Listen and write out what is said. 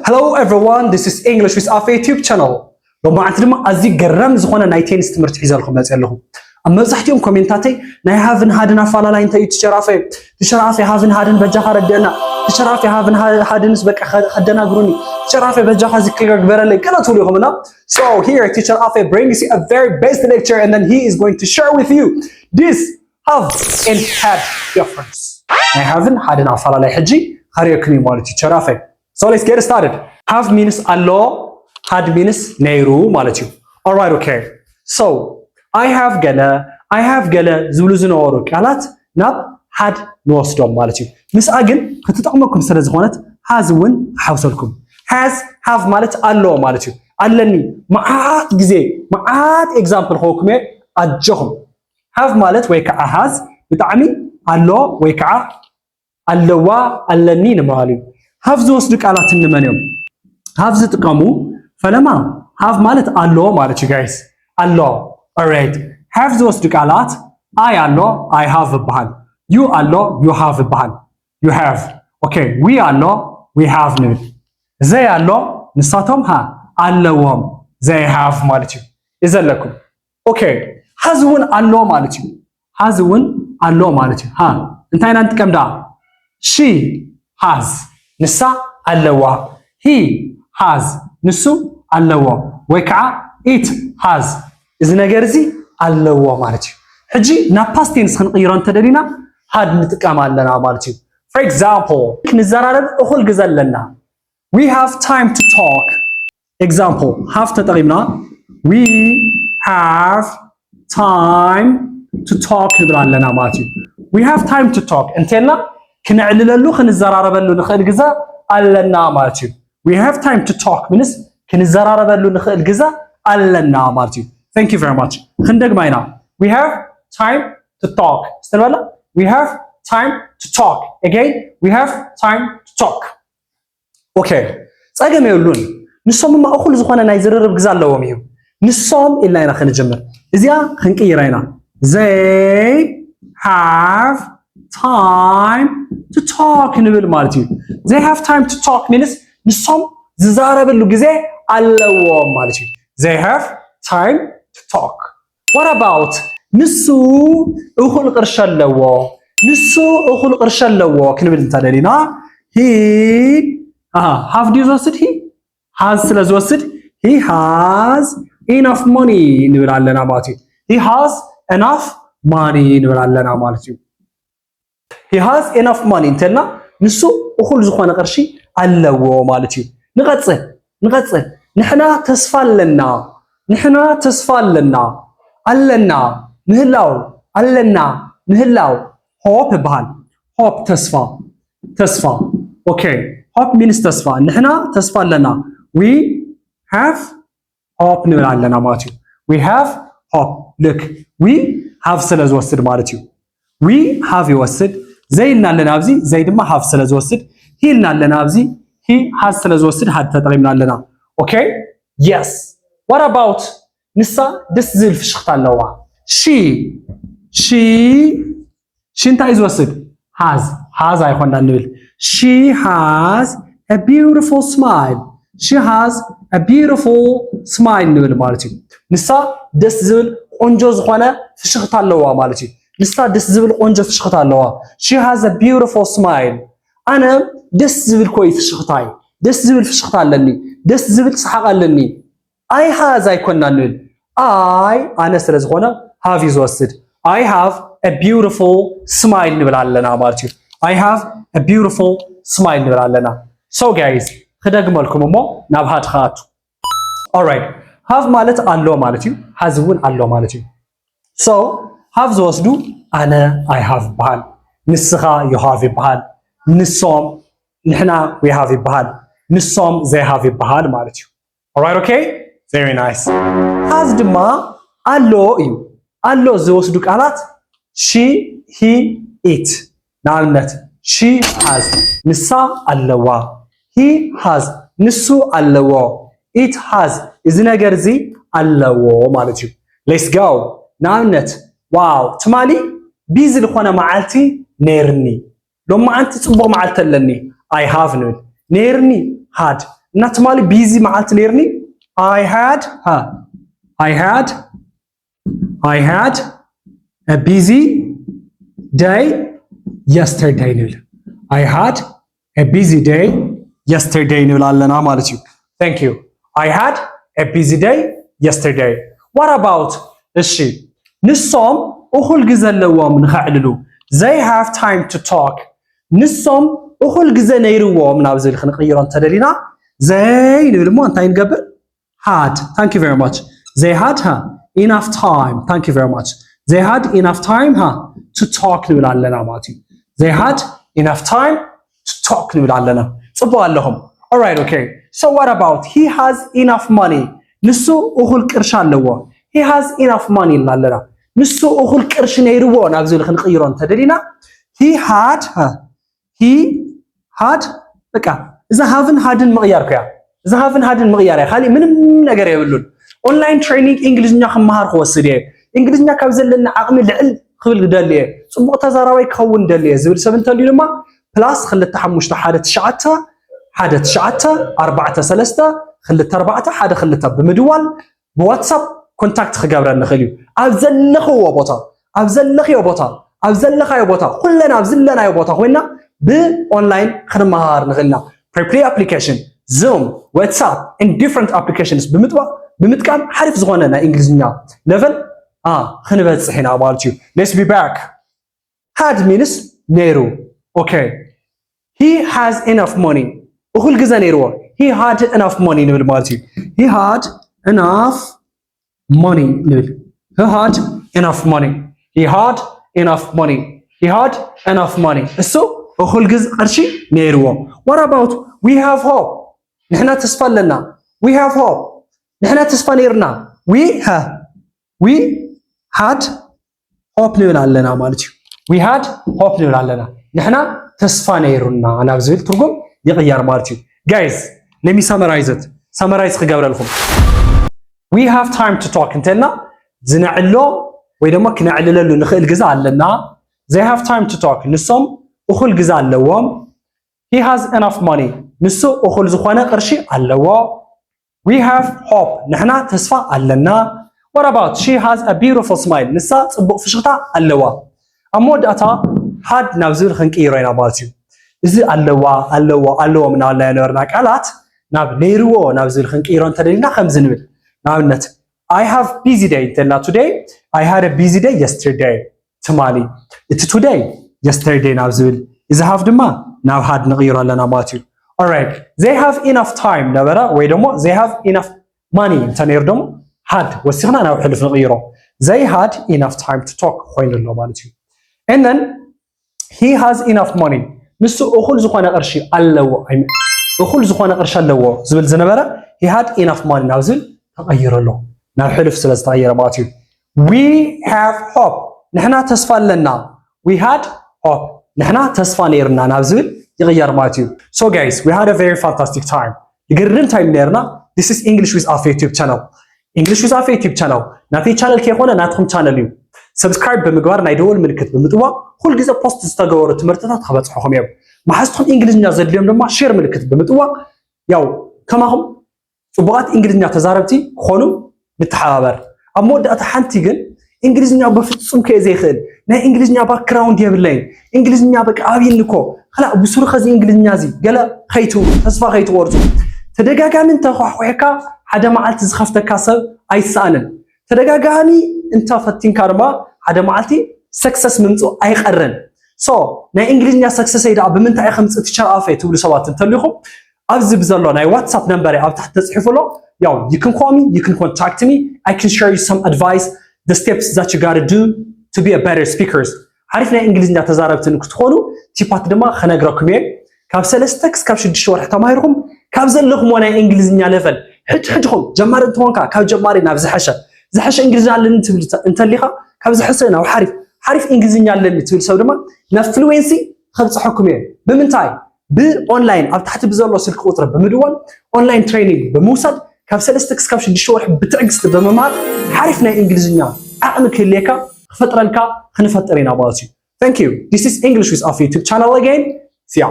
Hello everyone, this is English with Afe YouTube channel. لو ما عندنا أزي جرم زخنا نايتين استمرت حيزالكم أسألهم. أما زحتيهم كومنتاتي ناي هافن هادن فالا لا أنت يتشرافي تشرافي هافن هادن بجاها ردنا تشرافي هافن هادن سبك خدنا قروني تشرافي بجاها ذكر برالي كلا تقولهم هنا. So here teacher Afe brings you a very basic lecture and then he is going to share with you this have and had difference. ناي هافن هادن فالا لا حجي خريكني مال teacher Afe. So let's get started. Have means allo, had means neiru malati. All right, okay. So I have gala zulu zinoru qalat nab had nwosdom malati. Misagin ከተጠቅመኩም ስለዝኾነት has ውን ሓውሰልኩም. Has have ማለት allo malati. ኣለኒ መዓት ግዜ መዓት example ኾኩመ ኣጀኹም. Have ማለት ወይ ከዓ has ብጣዕሚ allo ወይ ከዓ ኣለዋ ኣለኒ ንማልዩ. have ዝወስዱ ቃላት እንመን እዮም have ዝጥቀሙ ፈለማ have ማለት አሎ ማለት you guys አሎ alright have ዝወስዱ ቃላት I አሎ I have በሃል you አሎ you have በሃል you have okay we አሎ we have ንብል they አሎ ንሳቶም ሃ ኣለዎም they have ማለት እዩ ይዘለኩም okay has ውን አሎ ማለት እዩ has ውን አሎ ማለት እዩ ሃ እንታይና እንጥቀምዳ she has ንሳ ኣለዋ he has ንሱ ኣለዎ ወይ ከዓ it has እዚ ነገር እዚ ኣለዎ ማለት እዩ ሕጂ ናብ past tense ክንቀይሮ እንተደሊና had ንጥቀም ኣለና ማለት እዩ for example ክንዘራረብ እኹል ግዜ ኣለና we have time to talk example have ተጠቂምና we have time to talk ንብል ኣለና ማለት እዩ we have time to talk እንተልና ክንዕልለሉ ክንዘራረበሉ ንኽእል ግዜ ኣለና ማለት እዩ we have time to talk means ክንዘራረበሉ ንኽእል ግዜ ኣለና ማለት እዩ thank you very much ክንደግማ ኢና we have time to talk استنبلا we have time to talk again we have time to talk okay ጸገም ይሉን ንሶም ማእኹል ዝኾነ ናይ ዝርርብ ግዜ ኣለዎም እዩ ንሶም ኢልና ኢና ክንጀምር እዚያ ክንቀይራ ኢና they have time to talk ንብል ማለት እዩ they have time to talk means ንሶም ዝዛረበሉ ግዜ ኣለዎም ማለት እዩ they have time to talk what about ንሱ እኹል ቅርሽ ኣለዎ ንሱ እኹል ቅርሽ ኣለዎ ክንብል እንተደሊና he have you ዝወስድ he has ስለዝወስድ he has enough money ንብል ኣለና ማለት እዩ he has enough money ንብል ኣለና ማለት እዩ he has enough money እንተልና ንሱ እኹል ዝኾነ ቅርሺ ኣለዎ ማለት እዩ ንቀጽል ንሕና ተስፋ ኣለና ምህላው ኣለና ምህላው hope በሃል hope ተስፋ okay hope means ተስፋ ንሕና ተስፋ ኣለና we have hope ንብል ኣለና ማለት እዩ we have hope look we have ስለዝወስድ ማለት እዩ we have ይወስድ ዘይልና ኣለና ኣብዚ ዘይ ድማ have ስለዝወስድ ሂልና ኣለና ኣብዚ he has ስለዝወስድ had ተጠቂምና ኣለና okay yes what about ንሳ ደስ ዝብል ፍሽኽታ ኣለዋ she እንታይ ዝወስድ has ኣይኮንና ንብል she has a beautiful smile ንብል ማለት እዩ ንሳ ደስ ዝብል ቆንጆ ዝኾነ ፍሽኽታ ኣለዋ ማለት እዩ ንሳ ደስ ዝብል ቆንጆ ፍሽኽታ ኣለዋ she has a beautiful smile ኣነ ደስ ዝብል ኮይ ፍሽኽታይ ደስ ዝብል ፍሽኽታ ኣለኒ ደስ ዝብል ሰሓቕ ኣለኒ I has ኣይኮንና ንብል ኣነ ስለ ዝኾነ have ዝወስድ I have a beautiful smile ንብል ኣለና ማለት እዩ I have a beautiful smile ንብል ኣለና so guys ክደግመልኩም እሞ ናብ had ኻቱ alright have ማለት ኣሎ ማለት እዩ has ውን ኣሎ ማለት እዩ so have ዝወስዱ ኣነ I have በሃል ንስኻ you have ይበሃል ንሶም ንሕና we have ይበሃል ንሶም they have ይበሃል ማለት እዩ alright okay very nice has ድማ ኣሎ እዩ ኣሎ ዝወስዱ ቃላት she he it ናልነት she has ንሳ ኣለዋ he has ንሱ ኣለዎ it has እዚ ነገር እዚ ኣለዎ ማለት እዩ let's go ናልነት ዋው ትማሊ ቢዚ ዝኾነ መዓልቲ ነርኒ ሎማ አንተ ጽቦ መዓልተ ለኒ I have ንብል ነርኒ had ناتمالي بيزي معلت نيرني I had a busy day yesterday نقول I had a busy day yesterday نقول على مالتي thank you I had a busy day yesterday what about الشيء نصهم أخل جزء لوام نخعللو they have time to talk نصهم أخل جزء نيروام نابزل خلينا نغيران تدلينا زي نقول مو أنت ينقبل had thank you very much they had enough time thank you very much they had enough time to talk نقول على مالتي they had enough time to talk نقول على صبوا لهم alright okay so what about he has enough money نسو أخل كرشان لوا he has enough money لنا نسو أخل كرش نيروه نابزل خلينا نغيران تدلينا he had بكا إذا haven't had المغيار كيا إذا haven't had المغيار يا خالي من نجار يقولون online training إنجليزية خمهار خوصية إنجليزية كابزل لنا عقم العل خبل دالية صبغ تزاراوي كون دالية زبل سبن تالي لما بلاس خلت تحمش حادة شعتها 4 3 خلت 4 حادة خلتها بمدوال بواتساب كونتاكت خجابرنا نخليه أبزلخ هو بطل أبزلخ يا بطل أبزلخ يا بطل كلنا أبزلنا يا بطل وينا بأونلاين خدمة مهار نخلنا Preply application Zoom WhatsApp and different applications بمتكان حرف زغوننا إنجليزية level خلينا بس هنا about you let's be back had means نيرو okay he has enough money وكل جزء نيرو he had enough money نقول مالتي he had enough money نقول he had enough money he had enough money he had enough money so وكل جزء قرشي نيرو what about we have hope نحنا تصفى لنا we have hope نحنا تصفى نيرنا we had hope نقول علينا مالتي we had hope نقول علينا نحنا تصفى نيرنا أنا بزيل ترجم يغير مالتي guys let me summarize it summarize خجابر لكم we have time to talk انتنا زنعلو وإذا ما كنا عللو نخيل جزء علينا they have time to talk نصهم أخل جزء اللوام he has enough money نسو أخل زخانة قرشي اللوا we have hope نحنا تصفى علنا what about she has a beautiful smile نسا تصبق في شغطة اللوا أمود أتا had نابزول خنك إيرين أبالتيو إذا اللوا من الله ينورناك علات ناب نيرو نابزول خنك إيرين تدرينا خمس نبل نابنت I have busy day today I had a busy day yesterday تمالي it's today yesterday نابزول إذا have دما now had نغير لنا باتيو alright they have enough time نبرا ويدمو they have enough money تنيردم had وسيخنا ناو حلف نغيره they had enough time to talk خوين الله باتيو and then he has enough money مسو أخل زخوانا قرشي اللو أخل زخوانا قرش اللو زبل زنبرا he had enough money نازل تغير له ناو حلف سلس تغير باتيو we have hope نحنا تصفى لنا we had hope نحنا تصفى نيرنا نازل يغير ماتيو so guys we had a very fantastic time يقرن تايم نيرنا this is English with Afi YouTube channel English with Afi YouTube channel ناتي channel كيخونا ناتكم channel يو subscribe بمقبار نايدول ملكت بمطوع كل جزء post استقوروا تمرتنا تخبطحهم يو ما حستهم إنجليزية زد اليوم لما share ملكت بمطوع يو كما هم صبغات إنجليزية تزاربتي خونو بالتحابر أمود أتحنتي جن إنجليزية بفتسم كذي خل نا إنجليزية باكراوند يبلين إنجليزية بك عابين لكو خلا بسرعة خزي إنجليزية زي قال خيتو تصفى خيتو ورتو تدقاقا من تخوحوحكا حدا معلت زخفتك كاسب أي سألن تدقاقاني انت فتين كارما حدا معلتي سكسس منتو أي قرن نا إنجليزية سكسس يدا بمنت أي 5 تشار آفي تقولوا سوات انتليخم أبزي بزرلو ناي واتساب نمبري أو تحت تصحيفو له you can call me, you can contact me, I can share you some advice, the steps that you gotta do to be a better speakers. عارفنا إنجليزية تزاربت إنك تدخلوا تيبات دما خنا نقراكم إيه كاب سلستكس كاب شد شوار حتى ما يرهم كاب زلهم وانا إنجليزية ليفل حجهم جمار انتوانكا كاب جماري نافز زحشة إنجليزية اللي انت اللي خا كاب زحسنا وحارف إنجليزية اللي تقول سو دما نفلوينسي خلص حكم إيه بمنتاي بأونلاين أو تحت بزر سلك قطرة بمدوان أونلاين تريننج بموسد كاب سلستكس كاب شد شوار بتعكس بممار حارفنا إنجليزية أعمق ليكا فترة لك خنفترين أبالتي. Thank you. This is English with Afi YouTube channel again. See ya.